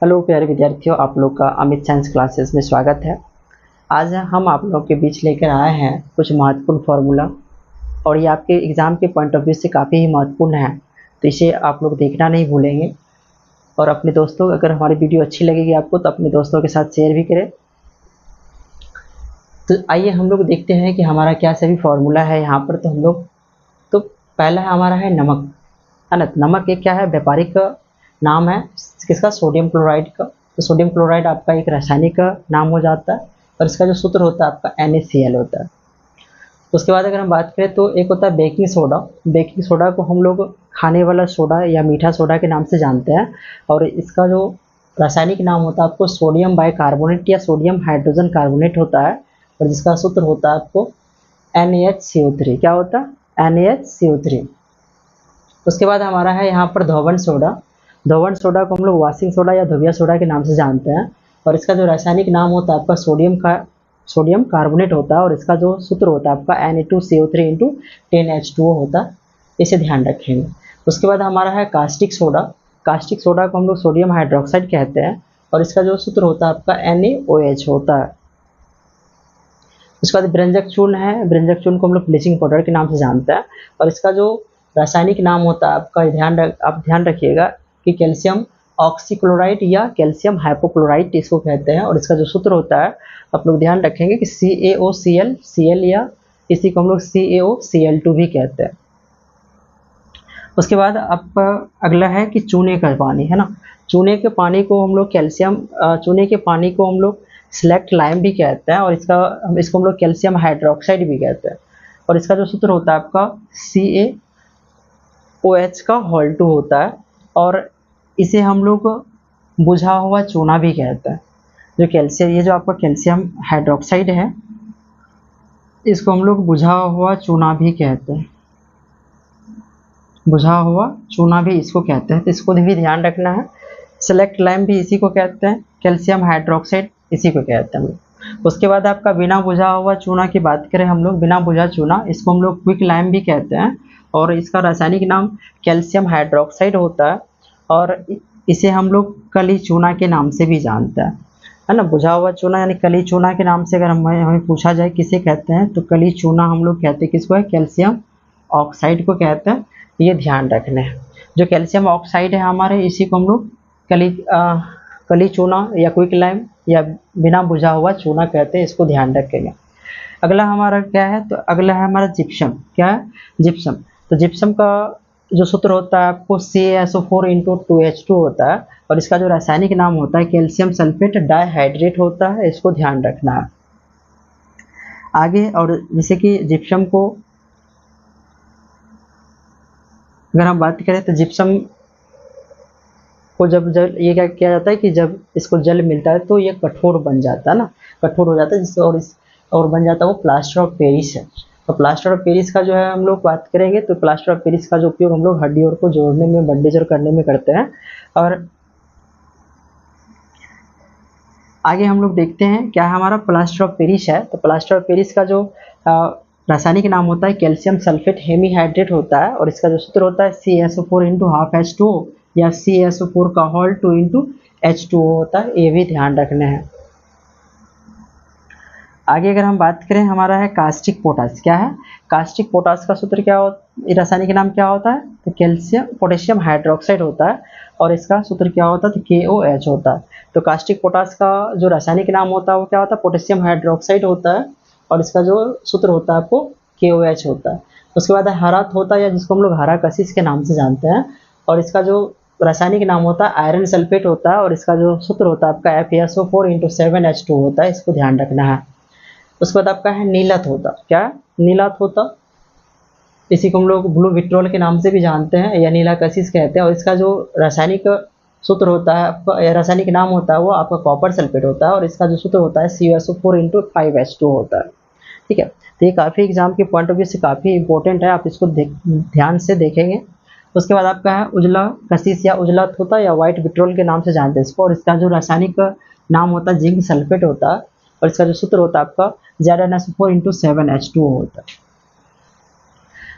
Hello प्यारे विद्यार्थियों, आप लोग का अमित साइंस क्लासेस में स्वागत है। आज हम आप लोग के बीच लेकर आए हैं कुछ महत्वपूर्ण फार्मूला और ये आपके एग्ज़ाम के पॉइंट ऑफ व्यू से काफ़ी ही महत्वपूर्ण है, तो इसे आप लोग देखना नहीं भूलेंगे। और अपने दोस्तों, अगर हमारी वीडियो अच्छी लगेगी आपको तो अपने दोस्तों के साथ शेयर भी करें। तो आइए हम लोग देखते हैं कि हमारा क्या सभी फार्मूला है यहाँ पर। तो हम लोग तो पहला हमारा है नमक, है ना। नमक एक क्या है, व्यापारिक नाम है किसका, सोडियम क्लोराइड का। तो सोडियम क्लोराइड आपका एक रासायनिक नाम हो जाता है और इसका जो सूत्र होता है आपका NaCl होता है। उसके बाद अगर हम बात करें तो एक होता है बेकिंग सोडा। बेकिंग सोडा को हम लोग खाने वाला सोडा या मीठा सोडा के नाम से जानते हैं और इसका जो रासायनिक नाम होता है आपको सोडियम बाइकार्बोनेट या सोडियम हाइड्रोजन कार्बोनेट होता है और जिसका सूत्र होता है आपको NaHCO3। क्या होता है, NaHCO3। उसके बाद हमारा है यहाँ पर धोवन सोडा। धोवन सोडा को हम लोग वॉशिंग सोडा या धोबिया सोडा के नाम से जानते हैं और इसका जो रासायनिक नाम होता है आपका सोडियम कार्बोनेट होता है और इसका जो सूत्र होता है आपका Na2CO3 × 10H2O होता है। इसे ध्यान रखेंगे। उसके बाद हमारा है कास्टिक सोडा। कास्टिक सोडा को हम लोग सोडियम हाइड्रोक्साइड कहते हैं और इसका जो सूत्र होता है आपका NaOH होता है। उसके बाद ब्रंजक चूर्ण है। ब्रंजक चूर्ण को हम लोग ब्लीचिंग पाउडर के नाम से जानते हैं और इसका जो रासायनिक नाम होता है आपका आप ध्यान रखिएगा कि कैल्शियम ऑक्सीक्लोराइड या कैल्शियम हाइपोक्लोराइड इसको कहते हैं और इसका जो सूत्र होता है आप लोग ध्यान रखेंगे कि CaOCl या इसी को हम लोग CaOCl2 भी कहते हैं। उसके बाद आपका अगला है कि चूने का पानी, है ना। चूने के पानी को हम लोग चूने के पानी को हम लोग सिलेक्ट लाइम भी कहते हैं और इसको हम लोग कैल्शियम हाइड्रोक्साइड भी कहते हैं और इसका जो सूत्र होता है आपका CaOH का होल 2 होता है और इसे हम लोग बुझा हुआ चूना भी कहते हैं। ये जो आपका कैल्शियम हाइड्रोक्साइड है इसको हम लोग बुझा हुआ चूना भी कहते हैं। बुझा हुआ चूना भी इसको कहते हैं, तो इसको भी ध्यान रखना है। सेलेक्ट लाइम भी इसी को कहते हैं, कैल्शियम हाइड्रोक्साइड इसी को कहते हैं। उसके बाद आपका बिना बुझा हुआ चूना की बात करें हम लोग, बिना बुझा चूना इसको हम लोग क्विक लाइम भी कहते हैं और इसका रासायनिक नाम कैल्शियम हाइड्रोक्साइड होता है और इसे हम लोग कली चूना के नाम से भी जानते हैं, है ना। बुझा हुआ चूना यानी कली चूना के नाम से अगर हमें पूछा जाए किसे कहते हैं तो कली चूना हम लोग कहते हैं किसको है, कैल्शियम ऑक्साइड को कहते हैं। ये ध्यान रखना है। जो कैल्शियम ऑक्साइड है हमारे इसी को हम लोग कली चूना या क्विक लाइम या बिना बुझा हुआ चूना कहते हैं, इसको ध्यान रखेंगे। अगला हमारा क्या है, तो अगला है हमारा जिप्सम। क्या है, जिप्सम। तो जिप्सम का जो सूत्र होता है आपको CaSO4 × 2H2 होता है और इसका जो रासायनिक नाम होता है कैल्शियम सल्फेट डाइहाइड्रेट होता है, इसको ध्यान रखना है आगे। और जैसे कि जिप्सम को अगर हम बात करें तो जिप्सम को जब ये क्या किया जाता है कि जब इसको जल मिलता है तो ये कठोर बन जाता है ना, कठोर हो जाता है जिससे और बन जाता है वो प्लास्टर ऑफ पेरिस है। तो प्लास्टर ऑफ पेरिस का जो है हम लोग बात करेंगे तो प्लास्टर ऑफ पेरिस का जो उपयोग हम लोग हड्डियों को जोड़ने में, बैंडेज और करने में करते हैं। और आगे हम लोग देखते हैं क्या हमारा प्लास्टर ऑफ पेरिस है। तो प्लास्टर ऑफ पेरिस का जो रासायनिक नाम होता है कैल्शियम सल्फेट हेमीहाइड्रेट होता है और इसका जो सूत्र होता है CaSO4 × 12H2O या CaSO4 का होल 2 × H2O होता है। ये भी ध्यान रखना है। आगे अगर हम बात करें हमारा है कास्टिक पोटास। क्या है, कास्टिक पोटास का सूत्र क्या होता है, रासायनिक नाम क्या होता है, तो पोटेशियम हाइड्रोक्साइड होता है और इसका सूत्र क्या होता है, तो KOH होता है। तो कास्टिक पोटास का जो रासायनिक नाम होता है वो क्या होता है, पोटेशियम हाइड्रोक्साइड होता है और इसका जो सूत्र होता है आपको KOH होता है। उसके बाद हरा होता है या जिसको हम लोग हरा कशिश के नाम से जानते हैं और इसका जो रासायनिक नाम होता है आयरन सल्फेट होता है और इसका जो सूत्र होता है आपका FeSO4 × 7H2 होता है, इसको ध्यान रखना है। उसके बाद आपका है नीलत होता। क्या है, नीलत होता, इसी को हम लोग ब्लू विट्रोल के नाम से भी जानते हैं या नीला कशिश कहते हैं और इसका जो रासायनिक सूत्र होता है आपका या रासायनिक नाम होता है वो आपका कॉपर सल्फेट होता है और इसका जो सूत्र होता है CaSO4 × 5H2 होता है। ठीक है, तो ये काफ़ी एग्जाम के पॉइंट ऑफ व्यू से काफ़ी इंपॉर्टेंट है, आप इसको ध्यान से देखेंगे। उसके बाद आपका है उजला कशिश या उजलत होता है या वाइट विट्रोल के नाम से जानते हैं इसको और इसका जो रासायनिक नाम होता है जिंक सल्फेट होता है और इसका जो सूत्र होता है आपका ZnSO4 × 7H2O होता है।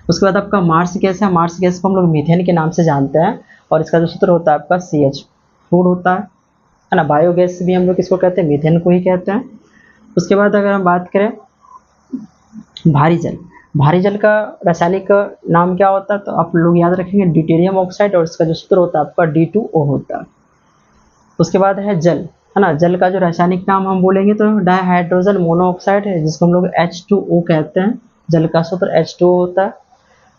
उसके बाद आपका मार्स गैस है। मार्स गैस को हम लोग मीथेन के नाम से जानते हैं और इसका जो सूत्र होता है आपका CH4 होता है। है ना। बायोगैस भी हम लोग किसको कहते हैं, मीथेन को ही कहते हैं। उसके बाद अगर हम बात करें भारी जल, भारी जल का रासायनिक नाम क्या होता है, तो आप लोग याद रखेंगे ड्यूटेरियम ऑक्साइड, और इसका जो सूत्र होता है आपका D2O होता है। उसके बाद है जल, है ना। जल का जो रासायनिक नाम हम बोलेंगे तो डाइहाइड्रोजन मोनोऑक्साइड है, जिसको हम लोग H2O कहते हैं। जल का सूत्र H2O होता है।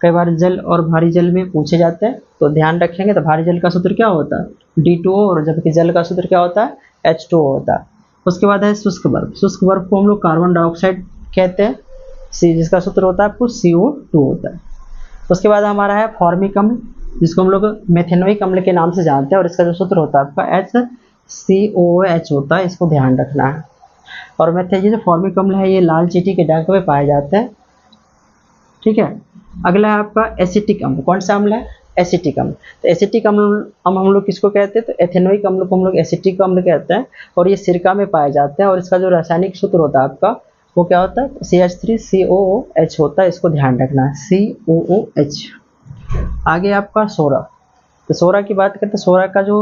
कई बार जल और भारी जल में पूछे जाते हैं, तो ध्यान रखेंगे। तो भारी जल का सूत्र क्या होता है, D2O, और जबकि जल का सूत्र क्या होता है, H2O होता है। उसके बाद है शुष्क बर्फ, शुष्क बर्फ को हम लोग कार्बन डाइऑक्साइड कहते हैं, जिसका सूत्र होता है आपको CO2 होता है। उसके बाद हमारा है फॉर्मिक अम्ल, जिसको हम लोग मेथेनोइक अम्ल के नाम से जानते हैं, और इसका जो सूत्र होता है आपका HCOOH होता है, इसको ध्यान रखना है। और ये जो फॉर्मिक अम्ल है ये लाल चींटी के डंक में पाए जाते हैं, ठीक है। अगला है आपका एसिटिक अम्ल, कौन सा अम्ल है, एसिटिक अम्ल। तो एसिटिक अम्ल हम लोग किसको कहते हैं, तो एथेनोइक अम्ल को हम लोग एसिटिक अम्ल कहते हैं, और ये सिरका में पाए जाते हैं। और इसका जो रासायनिक सूत्र होता है आपका वो क्या होता है, CH3COOH होता है, इसको ध्यान रखना है, COOH। आगे आपका सोरा, तो सोरा की बात करते हैं। सोरा का जो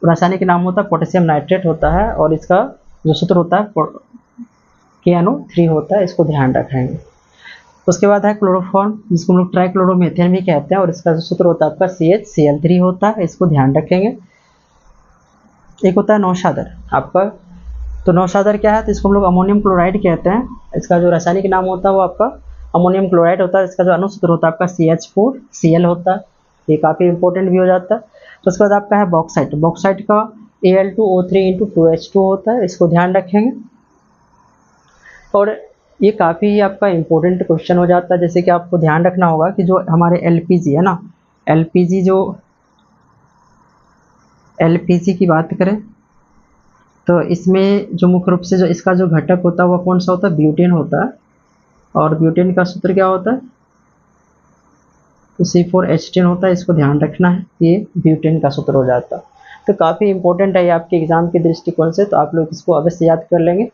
रासायनिक नाम होता है पोटेशियम नाइट्रेट होता है, और इसका जो सूत्र होता है KNO3 होता है, इसको ध्यान रखेंगे। उसके बाद है क्लोरोफॉर्म, जिसको हम लोग ट्राइक्लोरोमीथेन भी कहते हैं, और इसका जो सूत्र होता है आपका CHCl3 होता है, इसको ध्यान रखेंगे। एक होता है नौशादर आपका, तो नौशादर क्या है, तो इसको हम लोग अमोनियम क्लोराइड कहते हैं। इसका जो रासायनिक नाम होता है वो आपका अमोनियम क्लोराइड होता है। इसका जो अनुसूत्र होता है आपका CH4Cl होता है, ये काफ़ी इंपॉर्टेंट भी हो जाता है। तो उसके बाद आपका है बॉक्साइट, बॉक्साइट का Al2O3 × 2H2 होता है, इसको ध्यान रखेंगे। और ये काफ़ी आपका इम्पोर्टेंट क्वेश्चन हो जाता है, जैसे कि आपको ध्यान रखना होगा कि जो हमारे LPG है ना, LPG की बात करें तो इसमें जो मुख्य रूप से जो इसका जो घटक होता है वो कौन सा होता है, ब्यूटेन होता है। और ब्यूटेन का सूत्र क्या होता है, तो C4H10 होता है, इसको ध्यान रखना है, ये ब्यूटेन का सूत्र हो जाता है। तो काफ़ी इंपॉर्टेंट है ये आपके एग्जाम के दृष्टिकोण से, तो आप लोग इसको अवश्य याद कर लेंगे।